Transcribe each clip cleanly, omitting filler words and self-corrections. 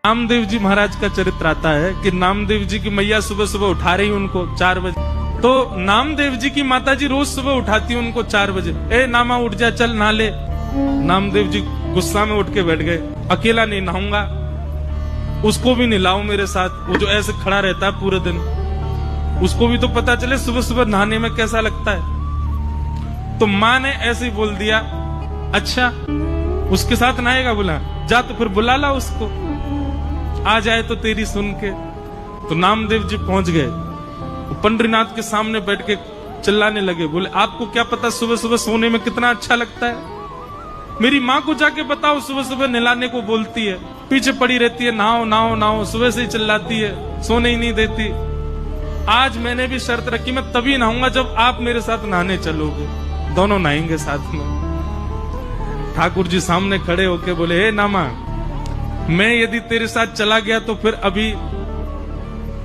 नामदेव जी महाराज का चरित्र आता है कि नामदेव जी की मैया सुबह सुबह उठा रही उनको 4 बजे। तो नामदेव जी की माता जी रोज सुबह उठाती उनको 4 बजे, ए नामा उठ जा, चल नहा ले। नामदेव जी गुस्सा में उठ के बैठ गए, अकेला नहीं नहाऊंगा, उसको भी नहलाओ मेरे साथ। वो जो ऐसे खड़ा रहता है पूरे दिन, उसको भी तो पता चले सुबह सुबह नहाने में कैसा लगता है। तो माँ ने ऐसे ही बोल दिया, अच्छा उसके साथ नहाएगा? बोला जा तो फिर बुला ला उसको, आ जाए तो तेरी सुन के। तो नामदेव जी पहुंच गए, पंडरीनाथ के सामने बैठ के चिल्लाने लगे, बोले आपको क्या पता सुबह सुबह सोने में कितना अच्छा लगता है? मेरी माँ को जाके बताओ, सुबह सुबह नहलाने को बोलती है, पीछे पड़ी रहती है, नहाओ नहाओ नहाओ, सुबह से ही चिल्लाती है, सोने ही नहीं देती। आज मैंने भी शर्त रखी, मैं तभी नहाऊंगा जब आप मेरे साथ नहाने चलोगे, दोनों नहाएंगे साथ में। ठाकुर जी सामने खड़े होके बोले, हे नामा, मैं यदि तेरे साथ चला गया तो फिर अभी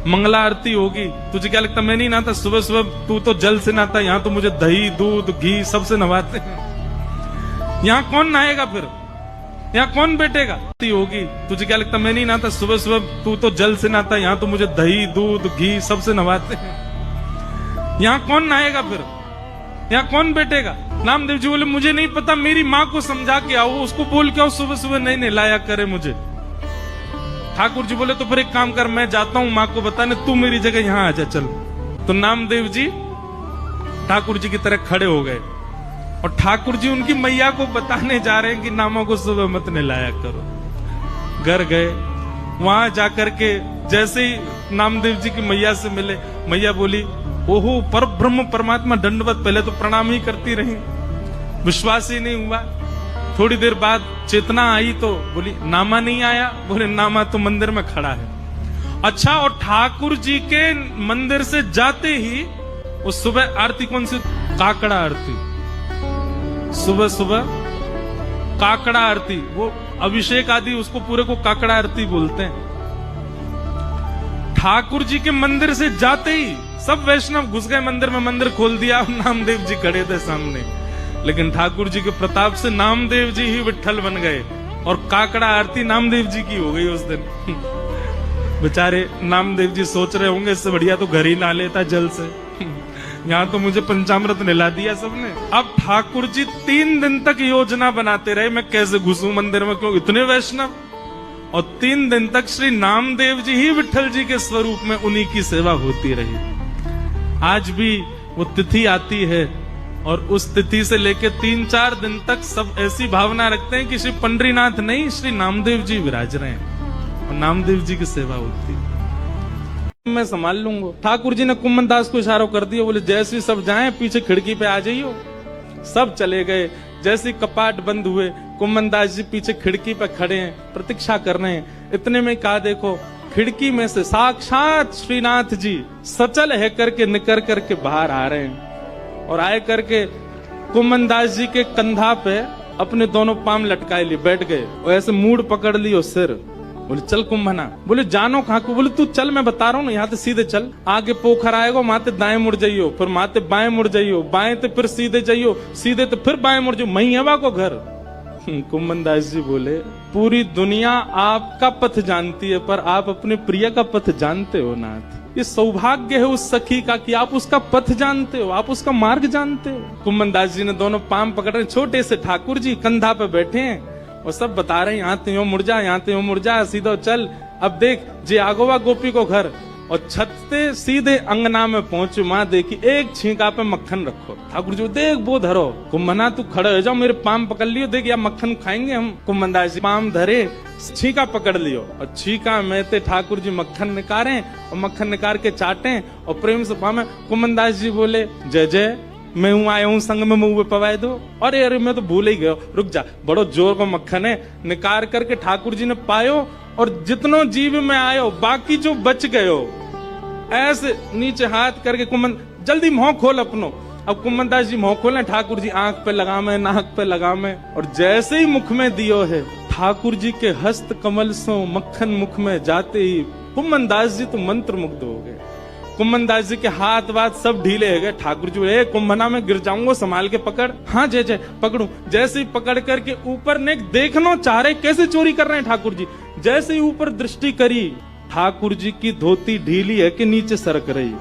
मंगला आरती होगी, तुझे क्या लगता मैं नहीं नहाता? सुबह सुबह तू तो जल से नहाता, यहाँ तो मुझे दही दूध घी सबसे नहवाते हैं, यहाँ कौन नहाएगा? फिर यहाँ कौन बैठेगा? होगी, तुझे क्या लगता मैं नहीं नहाता? सुबह सुबह तू तो जल से नहाता, यहाँ तो मुझे दही दूध घी सबसे नहवाते हैं, यहाँ कौन नहाएगा? फिर यहाँ कौन बैठेगा? नामदेव जी बोले, मुझे नहीं पता, मेरी माँ को समझा के आओ, उसको बोल के आओ सुबह सुबह नहीं नहलाया करे मुझे। ठाकुर जी बोले, तो फिर एक काम कर, मैं जाता हूँ माँ को बताने, तू मेरी जगह यहाँ आ जा, चल। तो नामदेव जी ठाकुर जी की तरह खड़े हो गए और ठाकुर जी उनकी मैया को बताने जा रहे हैं कि नामा को सुबह मत नहलाया करो। घर गए, वहां जाकर के जैसे ही नामदेव जी की मैया से मिले, मैया बोली, ओहो पर ब्रह्म परमात्मा दंडवत। पहले तो प्रणाम ही करती रही, विश्वास ही नहीं हुआ। थोड़ी देर बाद चेतना आई तो बोली, नामा नहीं आया? बोले, नामा तो मंदिर में खड़ा है। अच्छा, और ठाकुर जी के मंदिर से जाते ही वो सुबह आरती कौन सी? काकड़ा आरती। सुबह सुबह काकड़ा आरती, वो अभिषेक आदि उसको पूरे को काकड़ा आरती बोलते हैं। ठाकुर जी के मंदिर से जाते ही सब वैष्णव घुस गए मंदिर में, मंदिर खोल दिया, नामदेव जी खड़े थे सामने। लेकिन ठाकुर जी के प्रताप से नामदेव जी ही विट्ठल बन गए और काकड़ा आरती नामदेव जी की हो गई उस दिन। बेचारे नामदेव जी सोच रहे होंगे, इससे बढ़िया तो घर ही ना लेता जल से, यहाँ तो मुझे पंचामृत नहला दिया सबने। अब ठाकुर जी 3 दिन तक योजना बनाते रहे, मैं कैसे घुसूं मंदिर में, क्यों इतने वैष्णव। और 3 दिन तक श्री नामदेव जी ही विट्ठल जी के स्वरूप में उन्हीं की सेवा होती रही। आज भी वो तिथि आती है और उस तिथि से लेके 3-4 दिन तक सब ऐसी भावना रखते हैं कि श्री पंडरीनाथ नहीं, श्री नामदेव जी विराज रहे हैं और नामदेव जी की सेवा होती है। मैं संभाल लूंगा। ठाकुर जी ने कुम्मन दास को इशारा कर दिया, बोले जैसे सब जाएं पीछे खिड़की पे आ जाइयो। सब चले गए। जैसे कपाट बंद हुए, कुम्मन दास जी पीछे खिड़की पे खड़े हैं, प्रतीक्षा कर रहे हैं। इतने में कहा, देखो खिड़की में से साक्षात श्रीनाथ जी सचल है करके निकर करके बाहर आ रहे हैं। और आए करके कुम्मन दास जी के कंधा पे अपने दोनों पाम लटकाए लिए बैठ गए और ऐसे मूड पकड़ लियो सिर। बोले चल कुंभना। बोले जानो कहाँ को? बोले तू चल, मैं बता रहा हूँ ना, यहाँ से सीधे चल, आगे पोखर आएगा, माते दाएं मुड़ जाइयो, फिर माते बाएं मुड़ जाइयो, बाएं तो फिर सीधे जाइयो, सीधे तो फिर बाएं मुड़ जाइयो, मही हवा को घर। कुम्मन दास जी बोले, पूरी दुनिया आपका पथ जानती है पर आप अपने प्रिय का पथ जानते हो नाथ। ये सौभाग्य है उस सखी का कि आप उसका पथ जानते हो, आप उसका मार्ग जानते हो। कुम्मन दास जी ने दोनों पाम पकड़ रहे, छोटे से ठाकुर जी कंधा पे बैठे हैं और सब बता रहे हैं, यहाँ तो यूं मुड़ जा, यहाँ तो यूं मुड़ जा, सीधा चल। अब देख जे आगोवा गोपी को घर, और छत से सीधे अंगना में पहुंचे, माँ देखी एक छींका पे मक्खन रखो। ठाकुर जी देख वो धरो। कुम्भना तू खड़े हो जाओ, मेरे पाम पकड़ लियो, देख या मक्खन खाएंगे हम। कुम्भन दास जी पाम धरे, छींका पकड़ लियो और छींका में ते ठाकुर जी मक्खन निकारे और मक्खन निकाल के चाटे और प्रेम से पामे। कुम्भन दास जी बोले, जय जय, मैं हूँ आया हूँ संग में मुँह पवाए दो। अरे अरे मैं तो भूल ही गया, रुक जा, बड़ो जोर को मक्खन है। निकाल करके ठाकुर जी ने पायो और जितनो जीव में आयो, बाकी जो बच गयो, ऐसे नीचे हाथ करके कुम्मन जल्दी मुंह खोल अपनो। अब कुम्मन दास जी मुंह खोले, ठाकुर जी आंख पे लगा में, नाक पे लगा में, और जैसे ही मुख में दियो है, ठाकुर जी के हस्त कमल सो मक्खन मुख में जाते ही कुम्मन दास जी तो मंत्र मुग्ध हो गए। कुम्भन दास जी के हाथ वाथ सब ढीले हो गए। ठाकुर जी बोले, कुंभना में गिर जाऊंगा, संभाल के पकड़। हाँ जय जय पकड़ू। जैसे ही पकड़ करके ऊपर ने देखना चाह रहे कैसे चोरी कर रहे हैं ठाकुर जी। जैसे ही ऊपर दृष्टि करी, ठाकुर जी की धोती ढीली है कि नीचे सरक रही।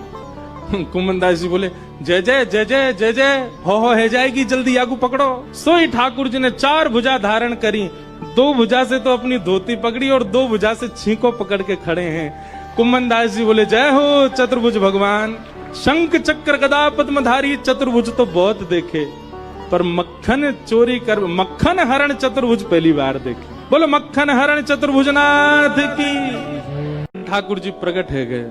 कुम्भन दास जी बोले, जय जय जय जय जय जय, हो है जाएगी, जल्दी आगू पकड़ो। सोई ठाकुर जी ने 4 भुजा धारण करी, 2 भुजा से तो अपनी धोती पकड़ी और 2 भुजा से छींको पकड़ के खड़े हैं। कुम्भन दास जी बोले, जय हो चतुर्भुज भगवान। शंख चक्र गदा पद्मधारी चतुर्भुज तो बहुत देखे, पर मक्खन चोरी कर, मक्खन हरण चतुर्भुज पहली बार देखे। बोलो मक्खन हरण चतुर्भुजनाथ की। ठाकुर जी प्रकट है गए।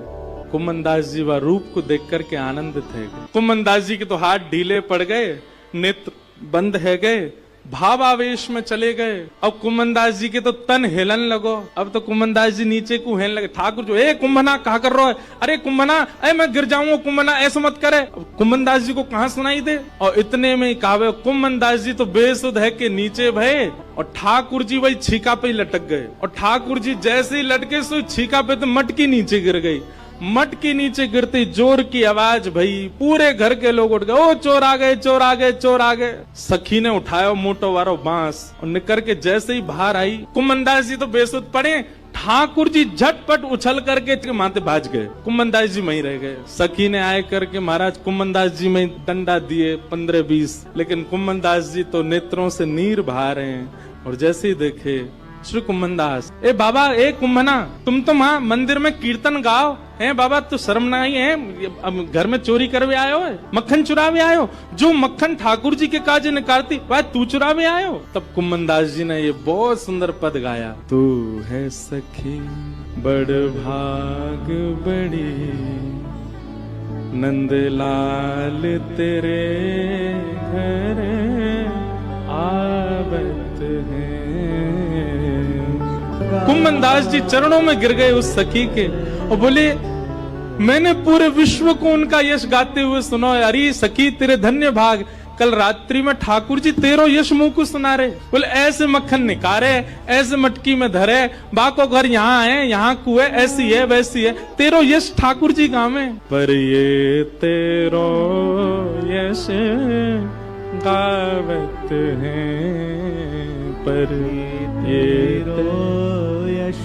कुम्भन दास जी वह रूप को देख करके आनंदित है गए। कुम्भन दास जी के तो हाथ ढीले पड़ गए, नेत्र बंद है गए, भावावेश में चले गए। अब कुम्भन दास जी के तो तन हिलन लगो। अब तो कुम्भन दास जी नीचे को हिलन लगे। ठाकुर जो, ए कुंभना कहा कर रहा है? अरे कुंभना, अरे मैं गिर जाऊंगा, कुंभना ऐसा मत करे। कुम्भन दास जी को कहां सुनाई दे। और इतने में कहावे, कुम्भन दास जी तो बेसुध है के नीचे भये और ठाकुर जी वही छीका पे ही लटक गए। और ठाकुर जी जैसे ही लटके सो छीका पे तो मटकी नीचे गिर गई। मटकी नीचे गिरती जोर की आवाज भई, पूरे घर के लोग उठ गए, ओ चोर आ गए, चोर आ गए, चोर आ गए। सखी ने उठाया मोटो वारो बांस और निकर के जैसे ही बाहर आई, कुम्भन दास जी तो बेसुध पड़े। ठाकुर जी झटपट उछल करके माथे भाज गए। कुम्भन दास जी वहीं रह गए। सखी ने आए करके महाराज कुम्भन दास जी में डंडा दिए 15-20, लेकिन कुम्भन दास जी तो नेत्रों से नीर बहा रहे हैं। और जैसे ही देखे श्री कुम्भन दास, ए बाबा, ए कुम्भना, तुम तो वहां मंदिर में कीर्तन गाओ है बाबा, तो शर्म नहीं है? अब घर में चोरी करवे आयो है, मक्खन चुरावे आयो, जो मक्खन ठाकुर जी के काज निकालती वह तू चुरावे आयो। तब कुम्भन दास जी ने ये बहुत सुंदर पद गाया, तू है सखी बड़ भाग बड़ी, नंदलाल तेरे घर आवत है। कुम्भन दास जी चरणों में गिर गए उस सखी के और बोले, मैंने पूरे विश्व को उनका यश गाते हुए सुना है। अरे सखी तेरे धन्य भाग, कल रात्रि में ठाकुर जी तेरो यश मुंह को सुना रहे। बोले ऐसे मक्खन निकारे, ऐसे मटकी में धरे, बाको घर यहाँ है, यहाँ कुएं, ऐसी है वैसी है, तेरो यश ठाकुर जी गावे। पर ये तेरो यश गावत है, पर ये यश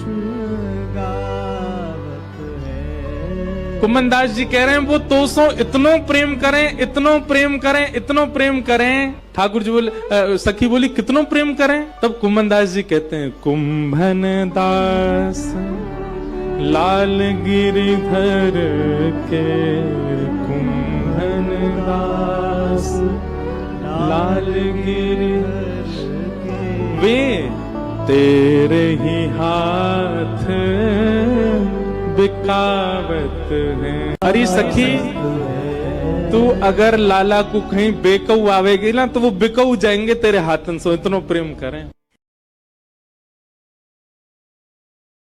गावत है। कुम्भन दास जी कह रहे हैं, वो तोसो इतनो प्रेम करें, इतनो प्रेम करें, इतनो प्रेम करें। ठाकुर जी बोले, सखी बोली कितनो प्रेम करें? तब कुम्भन दास जी कहते हैं, कुम्भन दास लाल गिरिधर के, कुम्भन दास लाल गिरिधर वे तेरे ही हाथ बिकावत है। अरे सखी, तू अगर लाला को कहीं बेकऊ आवेगी ना तो वो बिकऊ जाएंगे तेरे हाथन से, इतना प्रेम करें।